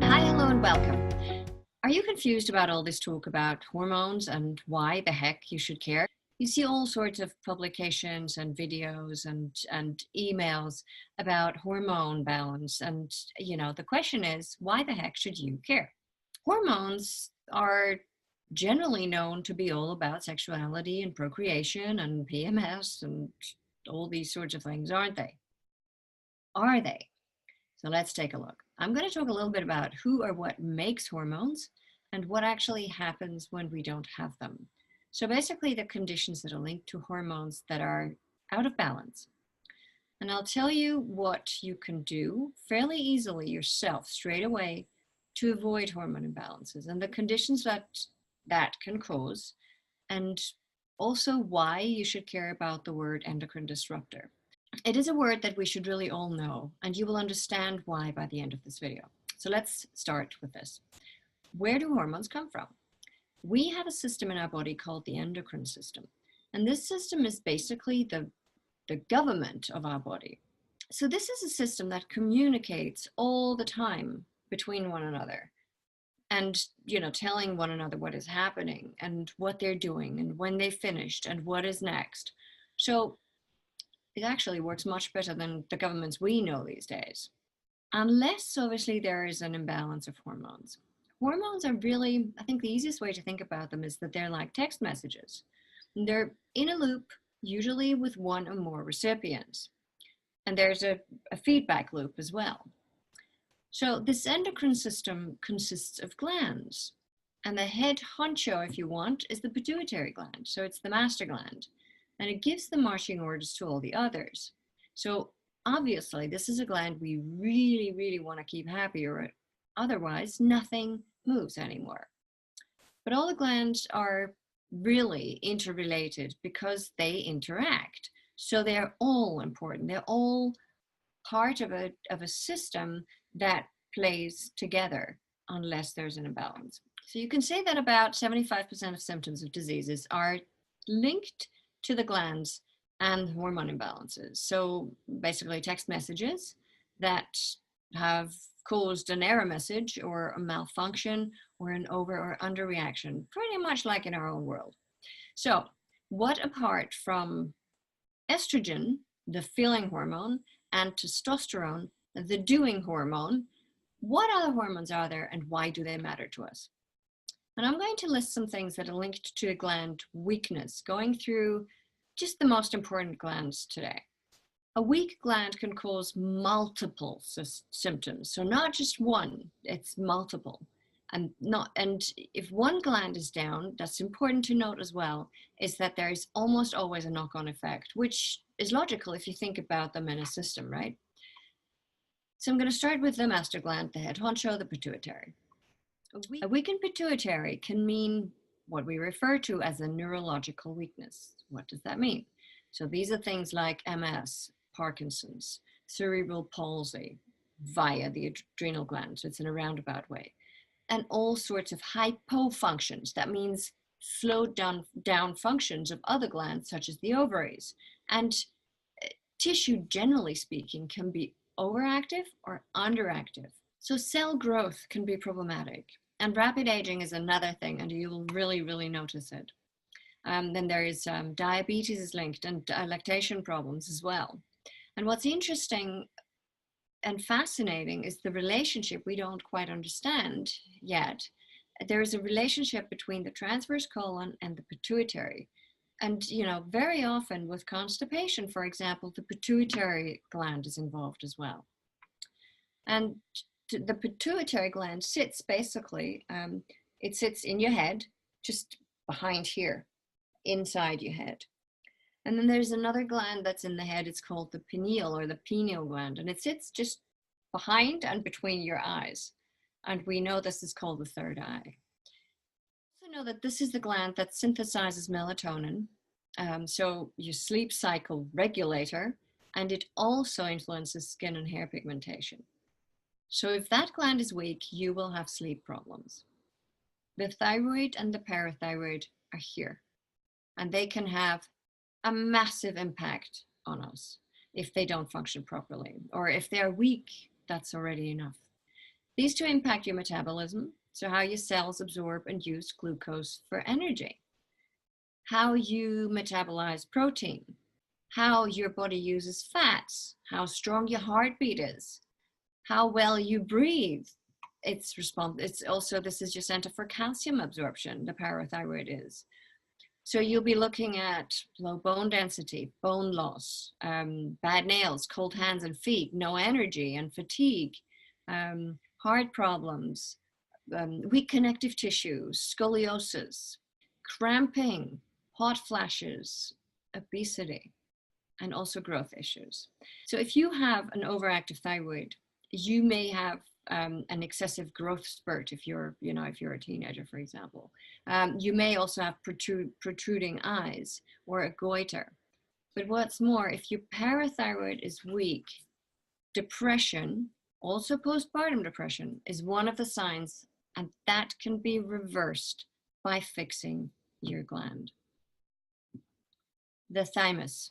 Hello, and welcome. Are you confused about all this talk about hormones and why the heck you should care? You see all sorts of publications and videos and emails about hormone balance. And, the question is, why the heck should you care? Hormones are generally known to be all about sexuality and procreation and PMS and all these sorts of things, aren't they? Are they? So let's take a look. I'm going to talk a little bit about who or what makes hormones and what actually happens when we don't have them. So basically the conditions that are linked to hormones that are out of balance. And I'll tell you what you can do fairly easily yourself straight away to avoid hormone imbalances and the conditions that can cause, and also why you should care about the word endocrine disruptor. It is a word that we should really all know, and you will understand why by the end of this video. So let's start with this. Where do hormones come from? We have a system in our body called the endocrine system, and this system is basically the government of our body. So this is a system that communicates all the time between one another and, telling one another what is happening and what they're doing and when they finished and what is next. So it actually works much better than the governments we know these days. Unless, obviously, there is an imbalance of hormones. Hormones are really, I think the easiest way to think about them is that they're like text messages. They're in a loop, usually with one or more recipients. And there's a feedback loop as well. So this endocrine system consists of glands. And the head honcho, if you want, is the pituitary gland. So it's the master gland. And it gives the marching orders to all the others. So obviously, this is a gland we really, really want to keep happy, or otherwise nothing moves anymore. But all the glands are really interrelated because they interact. So they're all important. They're all part of a system that plays together unless there's an imbalance. So you can say that about 75% of symptoms of diseases are linked to the glands and hormone imbalances. So basically text messages that have caused an error message or a malfunction or an over or underreaction, pretty much like in our own world. So what apart from estrogen, the feeling hormone, and testosterone, the doing hormone, what other hormones are there and why do they matter to us? And I'm going to list some things that are linked to gland weakness, going through just the most important glands today. A weak gland can cause multiple symptoms. So not just one, it's multiple. And if one gland is down, that's important to note as well, is that there is almost always a knock-on effect, which is logical if you think about them in a system, right? So I'm going to start with the master gland, the head honcho, the pituitary. A weakened pituitary can mean what we refer to as a neurological weakness. What does that mean? So these are things like MS, Parkinson's, cerebral palsy via the adrenal gland. So it's in a roundabout way. And all sorts of hypofunctions. That means slowed down functions of other glands, such as the ovaries. And tissue, generally speaking, can be overactive or underactive. So cell growth can be problematic. And rapid aging is another thing, and you will really, really notice it. Then there is diabetes is linked, and lactation problems as well. And what's interesting and fascinating is the relationship we don't quite understand yet. There is a relationship between the transverse colon and the pituitary. And, very often with constipation, for example, the pituitary gland is involved as well. And the pituitary gland sits basically, it sits in your head, just behind here, inside your head. And then there's another gland that's in the head. It's called the pineal or the pineal gland, and it sits just behind and between your eyes. And we know this is called the third eye. We also know that this is the gland that synthesizes melatonin, so your sleep cycle regulator, and it also influences skin and hair pigmentation. So if that gland is weak, you will have sleep problems. The thyroid and the parathyroid are here, and they can have a massive impact on us. if they don't function properly, or if they're weak, that's already enough. These two impact your metabolism, so how your cells absorb and use glucose for energy, how you metabolize protein, how your body uses fats, how strong your heartbeat is, how well you breathe. It's also, this is your center for calcium absorption, the parathyroid is. So you'll be looking at low bone density, bone loss, bad nails, cold hands and feet, no energy and fatigue, heart problems, weak connective tissue, scoliosis, cramping, hot flashes, obesity, and also growth issues. So if you have an overactive thyroid, you may have an excessive growth spurt if you're a teenager, for example. You may also have protruding eyes or a goiter. But what's more, if your parathyroid is weak, depression, also postpartum depression, is one of the signs, and that can be reversed by fixing your gland. The thymus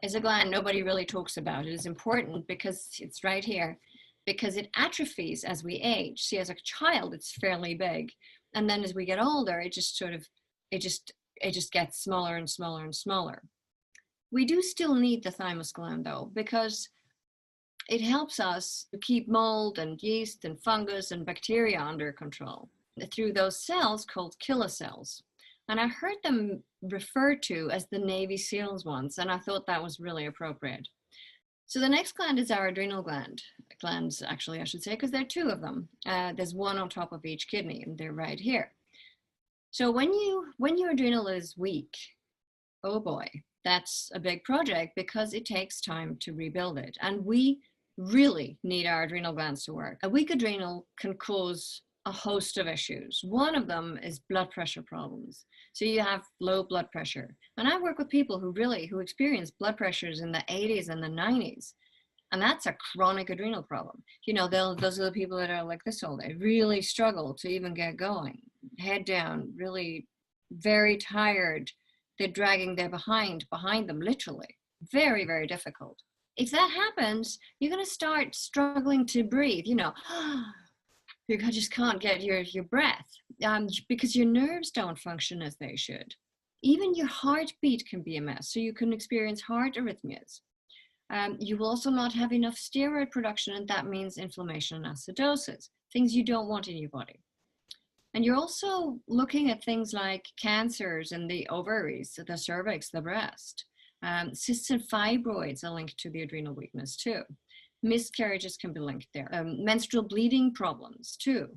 is a gland nobody really talks about. It is important because it's right here, because it atrophies as we age. See, as a child, it's fairly big. And then as we get older, it just gets smaller and smaller and smaller. We do still need the thymus gland though, because it helps us to keep mold and yeast and fungus and bacteria under control through those cells called killer cells. And I heard them referred to as the Navy SEALs once, and I thought that was really appropriate. So the next gland is our adrenal gland. Glands, actually, I should say, because there are two of them. There's one on top of each kidney, and they're right here. So when your adrenal is weak, oh boy, that's a big project because it takes time to rebuild it. And we really need our adrenal glands to work. A weak adrenal can cause a host of issues. One of them is blood pressure problems. So you have low blood pressure. And I work with people who experience blood pressures in the 80s and the 90s. And that's a chronic adrenal problem. Those are the people that are like this all day, really struggle to even get going. Head down, really very tired. They're dragging their behind them, literally. Very, very difficult. If that happens, you're going to start struggling to breathe, you just can't get your breath because your nerves don't function as they should. Even your heartbeat can be a mess, so you can experience heart arrhythmias. You will also not have enough steroid production, and that means inflammation and acidosis, things you don't want in your body. And you're also looking at things like cancers in the ovaries, the cervix, the breast. Cysts and fibroids are linked to the adrenal weakness too. Miscarriages can be linked there. Menstrual bleeding problems too.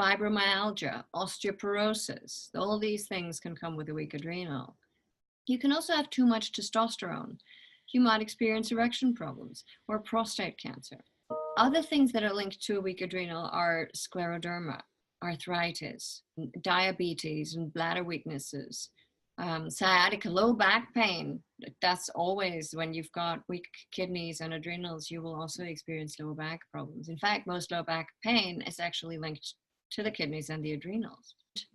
Fibromyalgia, osteoporosis, all these things can come with a weak adrenal. You can also have too much testosterone. You might experience erection problems or prostate cancer. Other things that are linked to a weak adrenal are scleroderma, arthritis, diabetes, and bladder weaknesses. Sciatica, low back pain. That's always when you've got weak kidneys and adrenals, you will also experience low back problems. In fact, most low back pain is actually linked to the kidneys and the adrenals.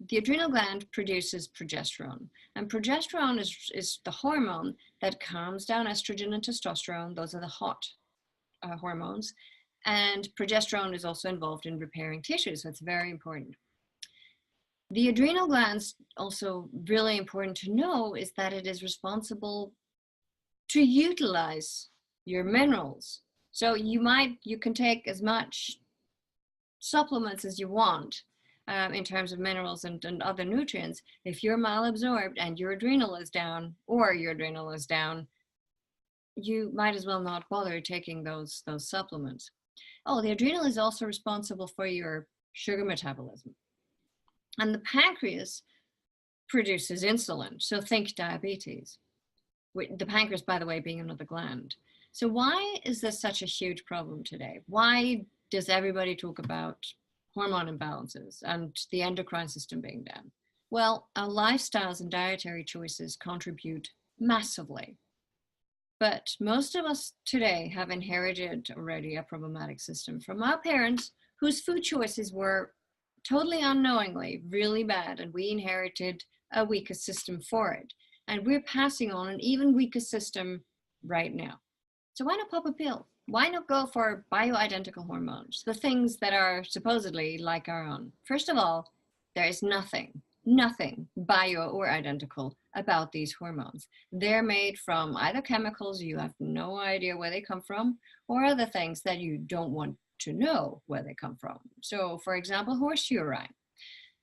The adrenal gland produces progesterone, and progesterone is the hormone that calms down estrogen and testosterone. Those are the hot hormones. And progesterone is also involved in repairing tissues, so it's very important. The adrenal glands, also really important to know, is that it is responsible to utilize your minerals. So you can take as much supplements as you want in terms of minerals and other nutrients. If you're malabsorbed and your adrenal is down, you might as well not bother taking those supplements. Oh, the adrenal is also responsible for your sugar metabolism. And the pancreas produces insulin. So think diabetes. The pancreas, by the way, being another gland. So why is this such a huge problem today? Why does everybody talk about hormone imbalances and the endocrine system being down? Well, our lifestyles and dietary choices contribute massively. But most of us today have inherited already a problematic system from our parents whose food choices were totally unknowingly really bad, and we inherited a weaker system for it. And we're passing on an even weaker system right now. So why not pop a pill? Why not go for bioidentical hormones, the things that are supposedly like our own? First of all, there is nothing bio or identical about these hormones. They're made from either chemicals you have no idea where they come from, or other things that you don't want to know where they come from. So, for example, horse urine.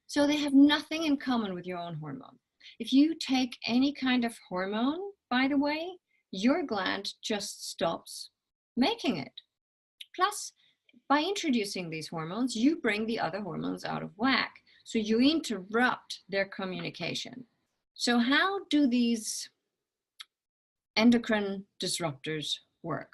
So they have nothing in common with your own hormone. If you take any kind of hormone, by the way, your gland just stops making it. Plus, by introducing these hormones, you bring the other hormones out of whack. So you interrupt their communication. So how do these endocrine disruptors work?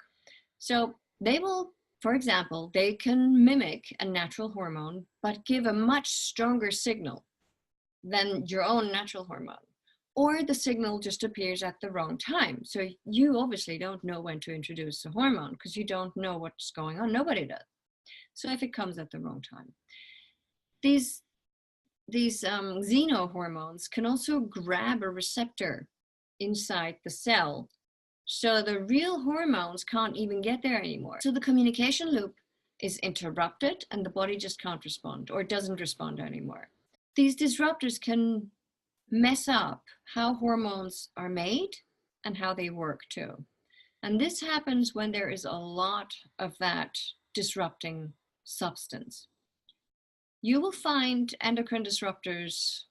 So they will, for example, they can mimic a natural hormone, but give a much stronger signal than your own natural hormone. Or the signal just appears at the wrong time. So you obviously don't know when to introduce a hormone because you don't know what's going on. Nobody does. So if it comes at the wrong time. These xenohormones can also grab a receptor inside the cell. So the real hormones can't even get there anymore. So the communication loop is interrupted and the body just can't respond or doesn't respond anymore. These disruptors can mess up how hormones are made and how they work too. And this happens when there is a lot of that disrupting substance. You will find endocrine disruptors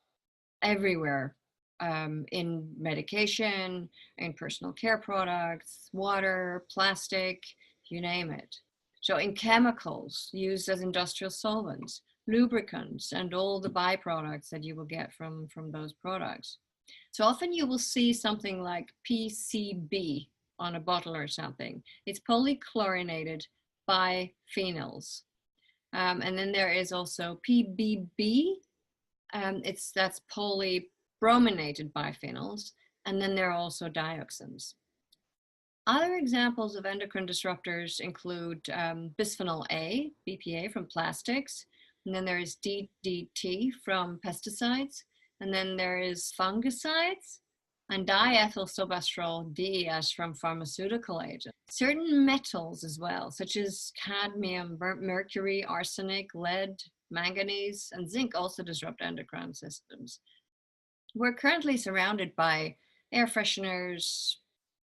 everywhere, in medication, in personal care products, water, plastic, you name it. So in chemicals used as industrial solvents, lubricants, and all the byproducts that you will get from those products. So often you will see something like PCB on a bottle or something. It's polychlorinated biphenyls. And then there is also PBB. That's polybrominated biphenyls. And then there are also dioxins. Other examples of endocrine disruptors include bisphenol A, BPA, from plastics. And then there is DDT from pesticides. And then there is fungicides and diethylstilbestrol DES from pharmaceutical agents. Certain metals as well, such as cadmium, mercury, arsenic, lead, manganese, and zinc also disrupt endocrine systems. We're currently surrounded by air fresheners,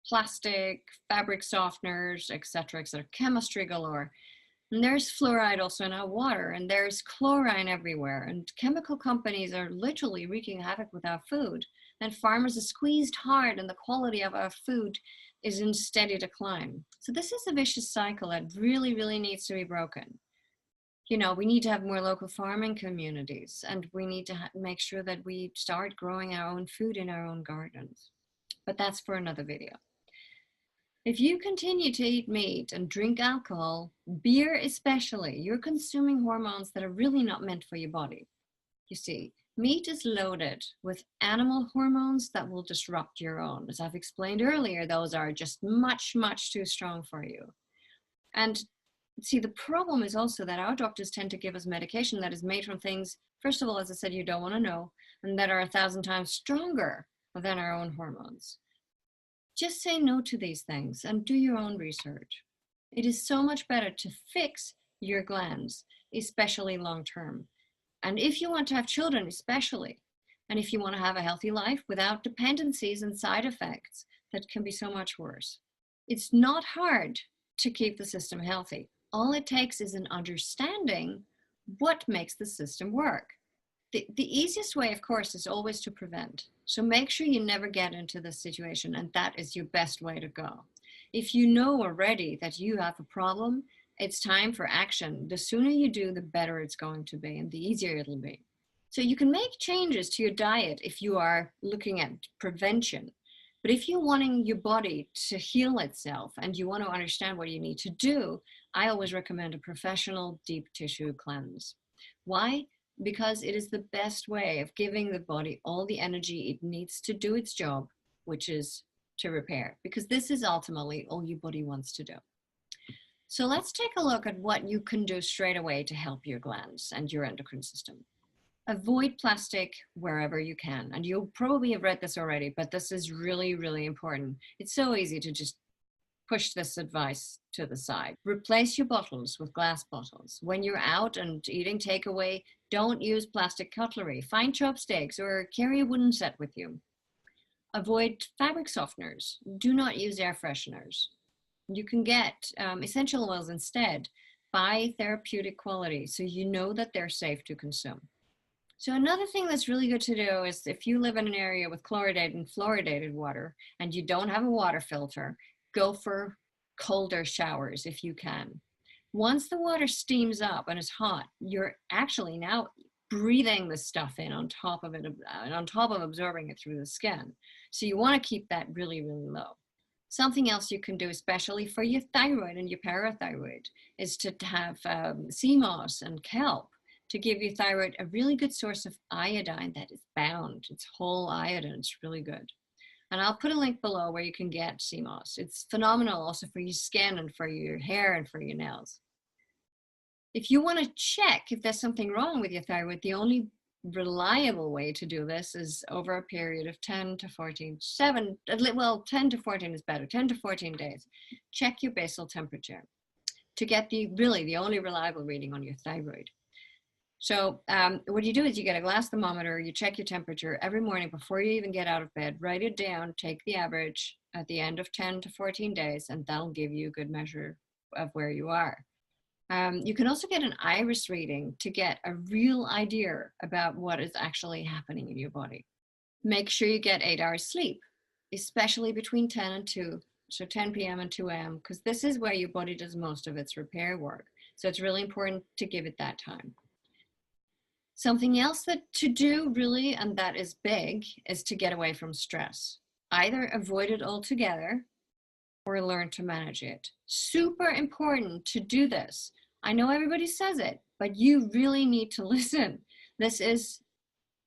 plastic, fabric softeners, etc., chemistry galore. And there's fluoride also in our water, and there's chlorine everywhere. And chemical companies are literally wreaking havoc with our food. And farmers are squeezed hard, and the quality of our food is in steady decline. So this is a vicious cycle that really, really needs to be broken. You know, we need to have more local farming communities, and we need to make sure that we start growing our own food in our own gardens. But that's for another video. If you continue to eat meat and drink alcohol, beer especially, you're consuming hormones that are really not meant for your body. You see, meat is loaded with animal hormones that will disrupt your own. As I've explained earlier, those are just much, much too strong for you. And see, the problem is also that our doctors tend to give us medication that is made from things, first of all, as I said, you don't want to know, and that are 1,000 times stronger than our own hormones. Just say no to these things and do your own research. It is so much better to fix your glands, especially long term. And if you want to have children, especially, and if you want to have a healthy life without dependencies and side effects that can be so much worse. It's not hard to keep the system healthy. All it takes is an understanding what makes the system work. The easiest way, of course, is always to prevent. So make sure you never get into this situation, and that is your best way to go. If you know already that you have a problem, it's time for action. The sooner you do, the better it's going to be, and the easier it'll be. So you can make changes to your diet if you are looking at prevention. But if you're wanting your body to heal itself and you want to understand what you need to do, I always recommend a professional deep tissue cleanse. Why? Because it is the best way of giving the body all the energy it needs to do its job, which is to repair, because this is ultimately all your body wants to do. So let's take a look at what you can do straight away to help your glands and your endocrine system. Avoid plastic wherever you can. And you'll probably have read this already, but this is really, really important. It's so easy to just push this advice to the side. Replace your bottles with glass bottles. When you're out and eating takeaway, don't use plastic cutlery. Find chopsticks or carry a wooden set with you. Avoid fabric softeners. Do not use air fresheners. You can get essential oils instead by therapeutic quality, so you know that they're safe to consume. So another thing that's really good to do is if you live in an area with chloridated and fluoridated water and you don't have a water filter, go for colder showers if you can. Once the water steams up and is hot, you're actually now breathing the stuff in on top of it, and on top of absorbing it through the skin. So you want to keep that really, really low. Something else you can do, especially for your thyroid and your parathyroid, is to have sea moss and kelp to give your thyroid a really good source of iodine that is bound. It's whole iodine. It's really good. And I'll put a link below where you can get sea moss. It's phenomenal also for your skin and for your hair and for your nails. If you want to check if there's something wrong with your thyroid, the only reliable way to do this is over a period of 10 to 14, 10 to 14 is better, 10 to 14 days. Check your basal temperature to get the only reliable reading on your thyroid. So what you do is you get a glass thermometer, you check your temperature every morning before you even get out of bed, write it down, take the average at the end of 10 to 14 days, and that'll give you a good measure of where you are. You can also get an iris reading to get a real idea about what is actually happening in your body. Make sure you get 8 hours sleep, especially between 10 and 2, so 10 p.m. and 2 a.m., because this is where your body does most of its repair work. So it's really important to give it that time. Something else to do really, and that is big, is to get away from stress. Either avoid it altogether or learn to manage it. Super important to do this. I know everybody says it, but you really need to listen. This is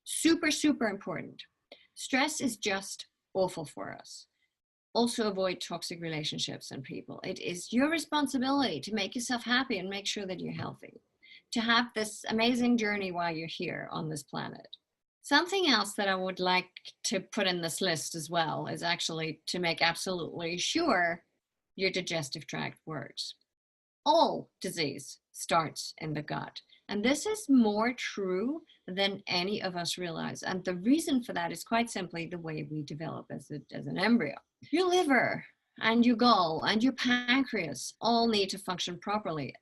super, super important. Stress is just awful for us. Also avoid toxic relationships and people. It is your responsibility to make yourself happy and make sure that you're healthy, to have this amazing journey while you're here on this planet. Something else that I would like to put in this list as well is actually to make absolutely sure your digestive tract works. All disease starts in the gut. And this is more true than any of us realize. And the reason for that is quite simply the way we develop as an embryo. Your liver and your gall and your pancreas all need to function properly,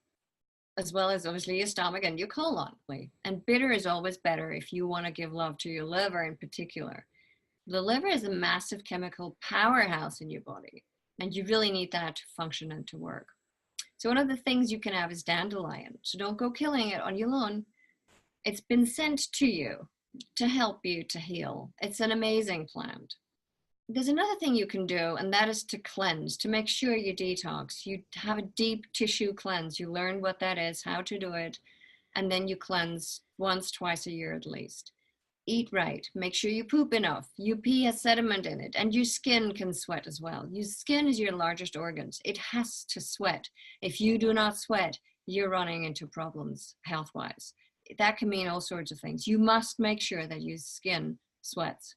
as well as obviously your stomach and your colon. And bitter is always better if you want to give love to your liver in particular. The liver is a massive chemical powerhouse in your body, and you really need that to function and to work. So one of the things you can have is dandelion. So don't go killing it on your own. It's been sent to you to help you to heal. It's an amazing plant. There's another thing you can do, and that is to cleanse, to make sure you detox. You have a deep tissue cleanse. You learn what that is, how to do it, and then you cleanse once, twice a year at least. Eat right. Make sure you poop enough. Your pee has sediment in it, and your skin can sweat as well. Your skin is your largest organ. It has to sweat. If you do not sweat, you're running into problems health-wise. That can mean all sorts of things. You must make sure that your skin sweats.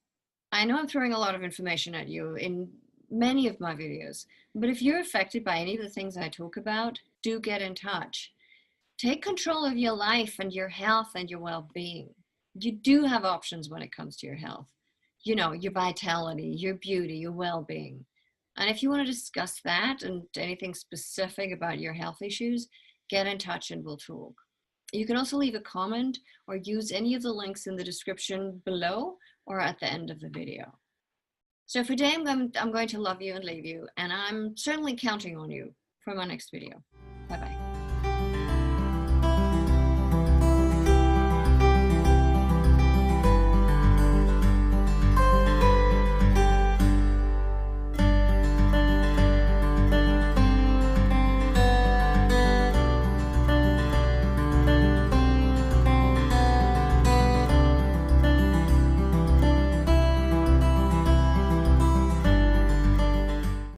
I know I'm throwing a lot of information at you in many of my videos, but if you're affected by any of the things I talk about, do get in touch. Take control of your life and your health and your well-being. You do have options when it comes to your health. You know, your vitality, your beauty, your well-being. And if you want to discuss that and anything specific about your health issues, get in touch and we'll talk. You can also leave a comment or use any of the links in the description below or at the end of the video. So for today, I'm going to love you and leave you, and I'm certainly counting on you for my next video. Bye-bye.